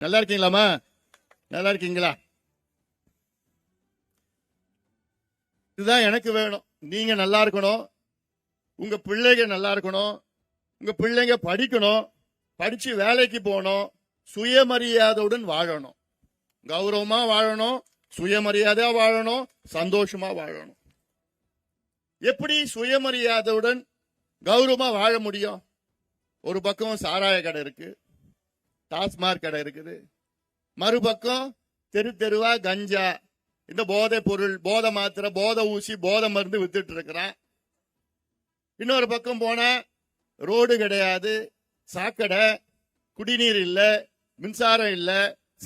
நல்லா இருக்கீங்களாமா? நல்லா இருக்கீங்களா? இதுதான் எனக்கு வேணும். நீங்க நல்லா இருக்கணும், உங்க பிள்ளைங்க நல்லா இருக்கணும், உங்க பிள்ளைங்க படிக்கணும், படிச்சு வேலைக்கு போகணும், சுயமரியாதையுடன் வாழணும், கௌரவமா வாழணும், சுயமரியாதையா வாழணும், சந்தோஷமா வாழணும். எப்படி சுயமரியாதையுடன் கௌரவமா வாழ முடியும்? ஒரு பக்கம் சாராய கடை இருக்கு, டாஸ்மாக் கடை இருக்குது, மறுபக்கம் தெரு தெருவா கஞ்சா, இந்த போதை பொருள், போதை மாத்திரை, போதை ஊசி, போதை மருந்து வித்துட்டு இருக்கிறான். இன்னொரு பக்கம் போன ரோடு கிடையாது, சாக்கடை, குடிநீர் இல்ல, மின்சாரம் இல்ல,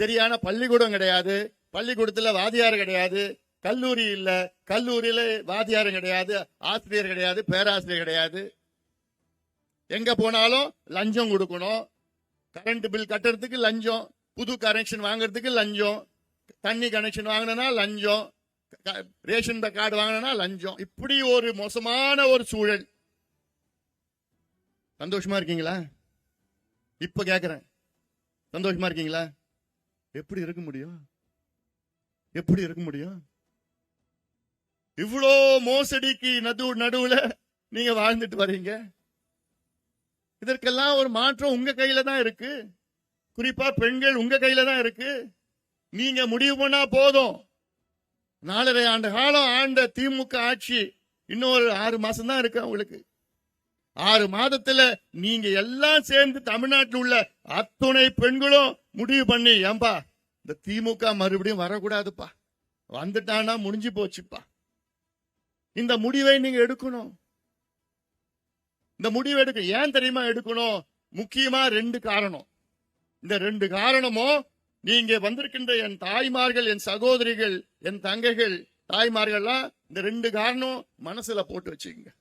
சரியான பள்ளிக்கூடம் கிடையாது, பள்ளிக்கூடத்துல வாத்தியார் கிடையாது, கல்லூரி இல்ல, கல்லூரியில வாத்தியாரும் கிடையாது, ஆசிரியர் கிடையாது, பேராசிரியர் கிடையாது. எங்க போனாலும் லஞ்சம் கொடுக்கணும், கரண்ட் பில் கட்டுறதுக்கு லஞ்சம், புது கனெக்ஷன் வாங்குறதுக்கு லஞ்சம், தண்ணி கனெக்ஷன் வாங்கினா லஞ்சம், ரேஷன் கார்டு வாங்கினா லஞ்சம். இப்படி ஒரு மோசமான ஒரு சூழல். சந்தோஷமா இருக்கீங்களா? இப்ப கேக்குறேன், சந்தோஷமா இருக்கீங்களா? எப்படி இருக்க முடியும்? எப்படி இருக்க முடியும்? இவ்வளோ மோசடிக்கு நடுவுல நீங்க வாழ்ந்துட்டு வர்றீங்க. இதற்கெல்லாம் ஒரு மாற்றம் உங்க கையில தான் இருக்கு. குறிப்பா பெண்கள் உங்க கையில தான் இருக்கு. நீங்க முடிவு பண்ணா போதும். 4.5 ஆண்டு காலம் ஆண்ட திமுக ஆட்சி இன்னும் ஒரு 6 மாசம் தான் இருக்கு உங்களுக்கு. 6 மாதத்துல நீங்க எல்லாம் சேர்ந்து தமிழ்நாட்டில் உள்ள அத்துணை பெண்களும் முடிவு பண்ணி, ஏன்பா இந்த திமுக மறுபடியும் வரக்கூடாதுப்பா, வந்துட்டானா முடிஞ்சு போச்சுப்பா, இந்த முடிவை நீங்க எடுக்கணும். இந்த முடிவு எடுக்க ஏன் தெரியுமா எடுக்கணும்? முக்கியமா 2 காரணம். இந்த 2 காரணமும் நீங்க வந்திருக்கின்ற என் தாய்மார்கள், என் சகோதரிகள், என் தங்கைகள், தாய்மார்கள்லாம் இந்த 2 காரணம் மனசுல போட்டு வச்சுக்கங்க.